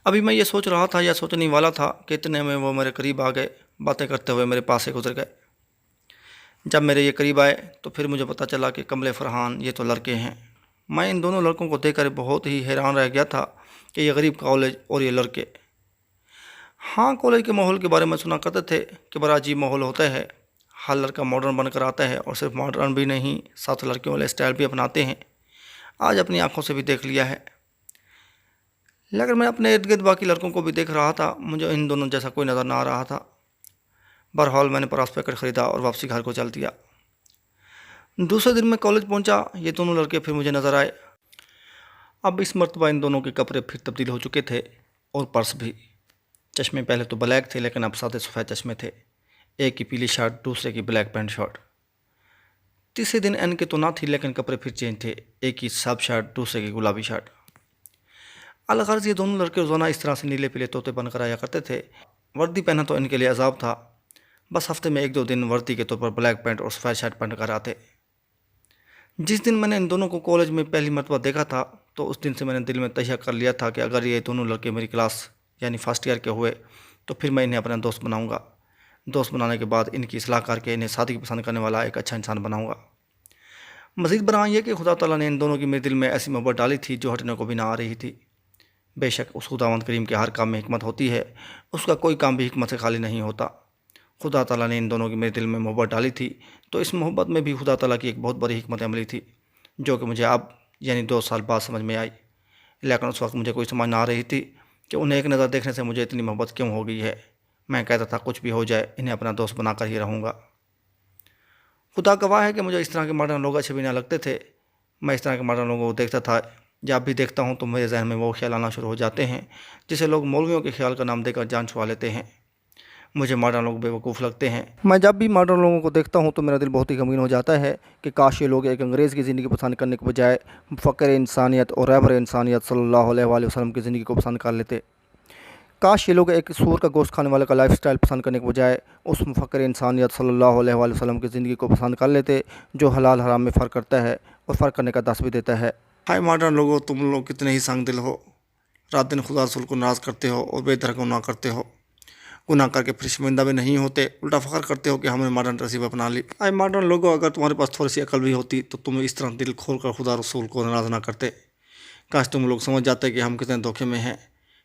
अभी मैं ये सोच रहा था या सोचने ही वाला था कि इतने में वो मेरे करीब आ गए, बातें करते हुए मेरे पास से गुजर गए। जब मेरे ये करीब आए तो फिर मुझे पता चला कि कमले फरहान ये तो लड़के हैं। मैं इन दोनों लड़कों को देखकर बहुत ही हैरान रह गया था कि ये गरीब कॉलेज और ये लड़के। हाँ, कॉलेज के माहौल के बारे में सुना करते थे कि बड़ा अजीब माहौल होता है। हर लड़का मॉडर्न बनकर आता है और सिर्फ मॉडर्न भी नहीं, साथ लड़कियों वाले स्टाइल भी अपनाते हैं। आज अपनी आंखों से भी देख लिया है। लेकिन मैं अपने इर्द गिर्द बाकी लड़कों को भी देख रहा था, मुझे इन दोनों जैसा कोई नज़र ना आ रहा था। बहरहाल मैंने परास पैकेट ख़रीदा और वापसी घर को चल दिया। दूसरे दिन मैं कॉलेज पहुंचा, ये दोनों लड़के फिर मुझे नज़र आए। अब इस मर्तबा इन दोनों के कपड़े फिर तब्दील हो चुके थे और पर्स भी। चश्मे पहले तो ब्लैक थे लेकिन अब सादे सफ़ेद चश्मे थे। एक की पीली शर्ट, दूसरे की ब्लैक पैंट शर्ट। तीसरे दिन एन के तो ना थी लेकिन कपड़े फिर चेंज थे। एक की सब शर्ट, दूसरे की गुलाबी शर्ट। अलगर्ज ये दोनों लड़के रोज़ाना इस तरह से नीले पीले तोते बनकर आया करते थे। वर्दी पहना तो इनके लिए अजाब था। बस हफ्ते में 1-2 दिन वर्दी के तौर पर ब्लैक पैंट और सफ़ेद शर्ट पहन कर आते। जिस दिन मैंने इन दोनों को कॉलेज में पहली मरतबा देखा था तो उस दिन से मैंने दिल में तय कर लिया था कि अगर ये दोनों लड़के मेरी क्लास यानी फर्स्ट ईयर के हुए तो फिर मैं इन्हें अपना दोस्त बनाऊंगा। दोस्त बनाने के बाद इनकी सलाह करके इन्हें शादी पसंद करने वाला एक अच्छा इंसान बनाऊंगा। मज़ीद बरां यह कि खुदा ताला ने इन दोनों की मेरे दिल में ऐसी मोहब्बत डाली थी जो हटने को भी ना आ रही थी। बेशक उस खुदावंद करीम के हर काम में हिकमत होती है, उसका कोई काम भी हिकमत से खाली नहीं होता। खुदा ताला ने इन दोनों की मेरे दिल में मोहब्बत डाली थी तो इस मोहब्बत में भी खुदा ताला की एक बहुत बड़ी हिकमत अमली थी जो कि मुझे अब यानी 2 साल बाद समझ में आई। लेकिन उस वक्त मुझे कोई समझ ना आ रही थी कि उन्हें एक नज़र देखने से मुझे इतनी मोहब्बत क्यों हो गई है। मैं कहता था कुछ भी हो जाए इन्हें अपना दोस्त बनाकर ही रहूँगा। खुदा गवाह है कि मुझे इस तरह के मॉडर्न लोग अच्छे भी ना लगते थे। मैं इस तरह के मॉडर्न लोगों को देखता था, जब भी देखता हूँ तो मेरे जहन में वो ख्याल आना शुरू हो जाते हैं जिसे लोग मौलवियों के ख्याल का नाम देकर जान छुड़ा लेते हैं। मुझे मॉडर्न लोग बेवकूफ़ लगते हैं। मैं जब भी मॉडर्न लोगों को देखता हूँ तो मेरा दिल बहुत ही गमगीन हो जाता है कि काश ये लोग एक अंग्रेज़ की ज़िंदगी पसंद करने के बजाय फ़क्र इंसानियत और रहबर इंसानियत सल्लल्लाहु अलैहि वसल्लम की ज़िंदगी को पसंद कर लेते। काश ये लोग एक सूअर का गोश्त खाने वाले का लाइफस्टाइल पसंद करने के बजाय उस फ़क्र इंसानियत सल्लल्लाहु अलैहि वसल्लम की ज़िंदगी को पसंद कर लेते जो हलाल हराम में फ़र्क करता है और फ़र्क करने का दस भी देता है। हाय मॉडर्न लोगों, तुम लोग कितने ही संग दिल हो। रात दिन खुदा रसूल को नाराज़ करते हो और बेदर गुनाह करते हो। गुनाह करके फिर शर्मिंदा भी नहीं होते, उल्टा फ़ख्र करते हो कि हमने मॉडर्न तहज़ीब अपना ली। आए मॉडर्न लोगों, अगर तुम्हारे पास थोड़ी सी अकल भी होती तो तुम इस तरह दिल खोल कर खुदा रसूल को नाराज़ ना करते। काश तुम लोग समझ जाते कि हम कितने धोखे में हैं।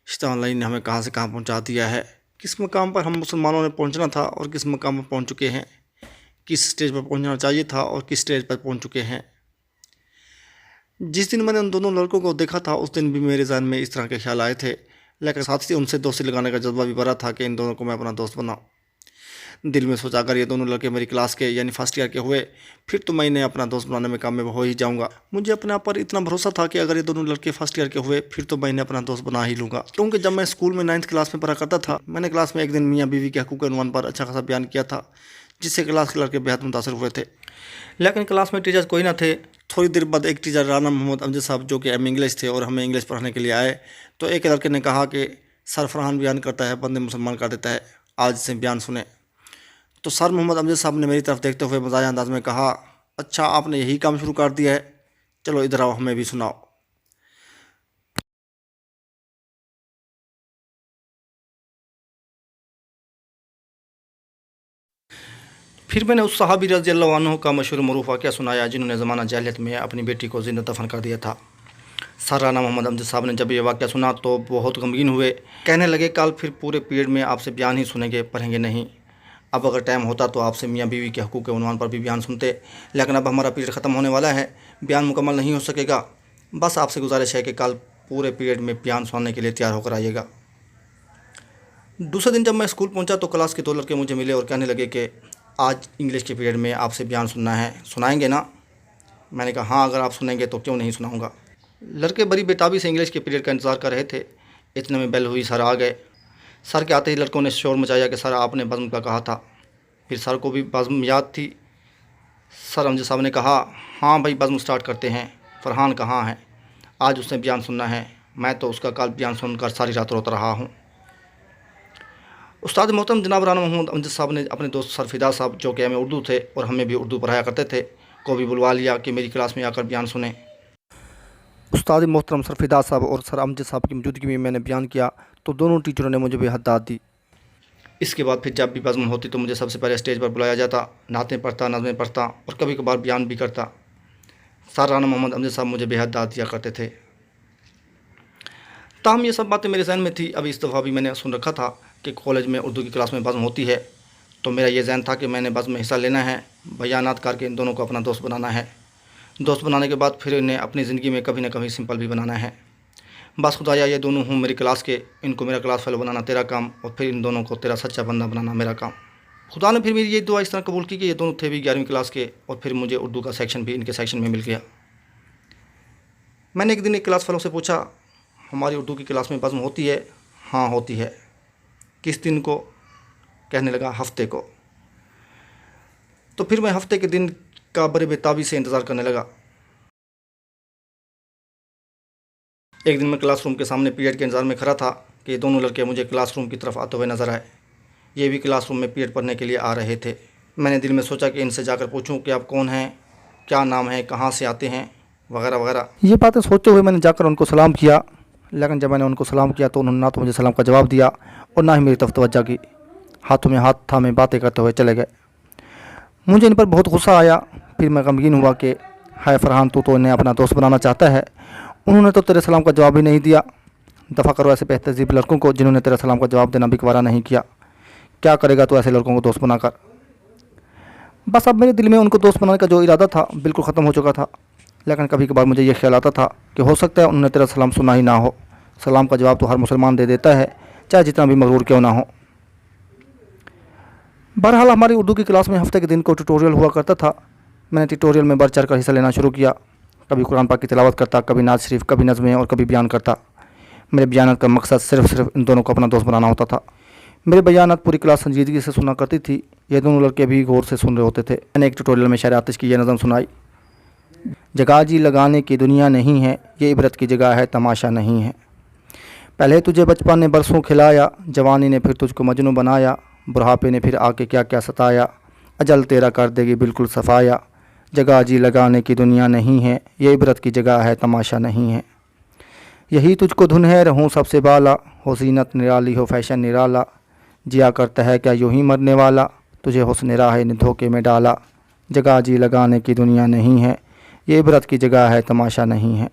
शैतान लाइन ने हमें कहाँ से कहाँ पहुँचा दिया है। किस मकाम पर हम मुसलमानों ने पहुँचना था और किस मकाम पर पहुँच चुके हैं। किस स्टेज पर पहुँचना चाहिए था और किस स्टेज पर पहुँच चुके हैं। जिस दिन मैंने उन दोनों लड़कों को देखा था उस दिन भी मेरे जहन में इस तरह के ख्याल आए थे, लेकिन साथ ही उनसे दोस्ती लगाने का जज्बा भी भरा था कि इन दोनों को मैं अपना दोस्त बनाऊं। दिल में सोचा अगर ये दोनों लड़के मेरी क्लास के यानी फर्स्ट ईयर के हुए फिर तो मैं इन्हें अपना दोस्त बनाने में कामयाब हो ही जाऊंगा। मुझे अपने आप पर इतना भरोसा था कि अगर ये दोनों लड़के फर्स्ट ईयर के हुए फिर तो मैं इन्हें अपना दोस्त बना ही लूँगा। क्योंकि जब मैं स्कूल में 9th क्लास में पढ़ा करता था, मैंने क्लास में एक दिन मियाँ बीवी के हकूक़ उन्वान पर अच्छा खासा बयान किया था जिससे क्लास के लड़के बेहद मुतासर हुए थे। लेकिन क्लास में टीचर्स कोई ना थे। थोड़ी देर बाद एक टीचर राना मोहम्मद अमजद साहब जो कि इंग्लिश थे और हमें इंग्लिश पढ़ाने के लिए आए, तो एक लड़के ने कहा कि सर फरहान बयान करता है बंदे मुसलमान कर देता है, आज से बयान सुने। तो सर मोहम्मद अमजद साहब ने मेरी तरफ देखते हुए मज़ाहिया अंदाज में कहा, अच्छा आपने यही काम शुरू कर दिया है, चलो इधर आओ हमें भी सुनाओ। फिर मैंने उस सहाबी रज़ी अल्लाह अन्हु का मशहूर मरूफ वाक़या सुनाया जिन्होंने ज़माना जाहिलियत में अपनी बेटी को ज़िंदा दफन कर दिया था। सर राना मोहम्मद अमजद साहब ने जब ये वाक़या सुना तो बहुत गमगीन हुए। कहने लगे, कल फिर पूरे पीरियड में आपसे बयान ही सुनेंगे, पढ़ेंगे नहीं। अब अगर टाइम होता तो आपसे मियाँ बीवी के हकूक़ के उन्वान पर भी बयान सुनते, लेकिन अब हमारा पीरियड ख़त्म होने वाला है, बयान मुकम्मल नहीं हो सकेगा। बस आपसे गुजारिश है कि कल पूरे पीरियड में बयान सुनने के लिए तैयार होकर आइएगा। दूसरे दिन जब मैं स्कूल पहुंचा तो क्लास के 2 लड़के मुझे मिले और कहने लगे कि आज इंग्लिश के पीरियड में आपसे बयान सुनना है, सुनाएंगे ना? मैंने कहा हाँ, अगर आप सुनेंगे तो क्यों नहीं सुनाऊंगा। लड़के बड़ी बेताबी से इंग्लिश के पीरियड का इंतज़ार कर रहे थे। इतने में बेल हुई, सर आ गए। सर के आते ही लड़कों ने शोर मचाया कि सर आपने बज़्म का कहा था। फिर सर को भी बज़्म याद थी। सर अमजद साहब ने कहा, हाँ भाई बज़्म स्टार्ट करते हैं। फरहान कहाँ है? आज उसने बयान सुनना है। मैं तो उसका कल बयान सुनकर सारी रात रोता रहा हूँ। उस्ताद मोहतरम जनाब राना मोहम्मद अमजद साहब ने अपने दोस्त सर फिदा साहब जो कि हमें उर्दू थे और हमें भी उर्दू पढ़ाया करते थे को भी बुलवा लिया कि मेरी क्लास में आकर बयान सुने। उस्ताद मोहतरम सर फिदा साहब और सर अमजद साहब की मौजूदगी में मैंने बयान किया तो दोनों टीचरों ने मुझे बेहद दाद दी। इसके बाद फिर जब भी बज़्म होती तो मुझे सबसे पहले स्टेज पर बुलाया जाता, नातें पढ़ता, नज़में पढ़ता और कभी कभार बयान भी करता। सर राना मोहम्मद अमजद साहब मुझे बेहद दाद दिया करते थे। ताहम ये सब बातें मेरे जहन में थी। अभी इस दफ़ा भी मैंने सुन रखा था कि कॉलेज में उर्दू की क्लास में बज़्म होती है, तो मेरा ये जहन था कि मैंने बज़्म में हिस्सा लेना है, बयानात करके इन दोनों को अपना दोस्त बनाना है। दोस्त बनाने के बाद फिर इन्हें अपनी ज़िंदगी में कभी ना कभी सिंपल भी बनाना है। बस खुदाया ये दोनों हूँ मेरी क्लास के, इनको मेरा क्लास फेलो बनाना तेरा काम, और फिर इन दोनों को तेरा सच्चा बंदा बनाना मेरा काम। खुदा ने फिर मेरी ये दुआ इस तरह कबूल की कि ये दोनों थे भी 11वीं क्लास के, और फिर मुझे उर्दू का सेक्शन भी इनके सेक्शन में मिल गया। मैंने एक दिन एक क्लास फेलो से पूछा, हमारी उर्दू की क्लास में बज़्म होती है? हाँ होती है। किस दिन को? कहने लगा हफ्ते को। तो फिर मैं हफ्ते के दिन का बड़े बेताबी से इंतज़ार करने लगा। एक दिन मैं क्लासरूम के सामने पीरियड के इंतज़ार में खड़ा था कि दोनों लड़के मुझे क्लासरूम की तरफ आते हुए नज़र आए। ये भी क्लासरूम में पीरियड पढ़ने के लिए आ रहे थे। मैंने दिल में सोचा कि इनसे जाकर पूछूं कि आप कौन हैं, क्या नाम है, कहाँ से आते हैं, वगैरह वगैरह। ये बातें सोचते हुए मैंने जाकर उनको सलाम किया, लेकिन जब मैंने उनको सलाम किया तो उन्होंने ना तो मुझे सलाम का जवाब दिया और ना ही मेरी तरफ तवज्जो की। हाथों में हाथ थामे बातें करते हुए चले गए। मुझे इन पर बहुत गुस्सा आया। फिर मैं गमगीन हुआ कि हाय फरहान, तू तो इन्हें अपना दोस्त बनाना चाहता है, उन्होंने तो तेरे सलाम का जवाब ही नहीं दिया। दफ़ा करो ऐसे बेतहज़ीब लड़कों को जिन्होंने तेरे सलाम का जवाब देना भी गवारा नहीं किया। क्या करेगा तो ऐसे लड़कों को दोस्त बनाकर। बस अब मेरे दिल में उनको दोस्त बनाने का जो इरादा था बिल्कुल ख़त्म हो चुका था। लेकिन कभी कभार मुझे ये ख्याल आता था कि हो सकता है उन्होंने तेरा सलाम सुना ही ना हो। सलाम का जवाब तो हर मुसलमान दे देता है, चाहे जितना भी मगरूर क्यों ना हो। बहरहाल हमारी उर्दू की क्लास में हफ्ते के दिन को ट्यूटोरियल हुआ करता था। मैंने ट्यूटोरियल में बढ़ चढ़ कर हिस्सा लेना शुरू किया। कभी कुरान पाक की तिलावत करता, कभी नात शरीफ, कभी नज़में और कभी बयान करता। मेरे बयानात का मकसद सिर्फ इन दोनों को अपना दोस्त बनाना होता था। मेरे बयानात पूरी क्लास संजीदगी से सुना करती थी। ये दोनों लड़के भी गौर से सुन रहे होते थे। मैंने एक ट्यूटोरियल में शायर आतिश की यह नज़म सुनाई, जगह जी लगाने की दुनिया नहीं है, ये इबरत की जगह है, तमाशा नहीं है। पहले तुझे बचपन ने बरसों खिलाया, जवानी ने फिर तुझको मजनू बनाया, बुढ़ापे ने फिर आके क्या क्या सताया, अजल तेरा कर देगी बिल्कुल सफाया। जगह जी लगाने की दुनिया नहीं है, ये इबरत की जगह है, तमाशा नहीं है। यही तुझको धुन है, रहूँ सबसे बाला, हो ज़ीनत निराली, हो फैशन निराला, जिया करता है क्या यूँ ही मरने वाला, तुझे हुस्न राह ने धोखे में डाला। जगह जी लगाने की दुनिया नहीं है, ये इबरत की जगह है, तमाशा नहीं है।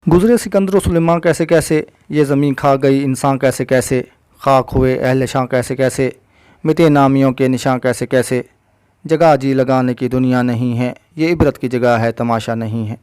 गुज़रे सिकंदर सुलेमान कैसे कैसे, ये ज़मीन खा गई इंसान कैसे कैसे, खाक हुए अहल शां कैसे कैसे, मिटे नामियों के निशां कैसे कैसे। जगह जी लगाने की दुनिया नहीं है, ये इबरत की जगह है, तमाशा नहीं है।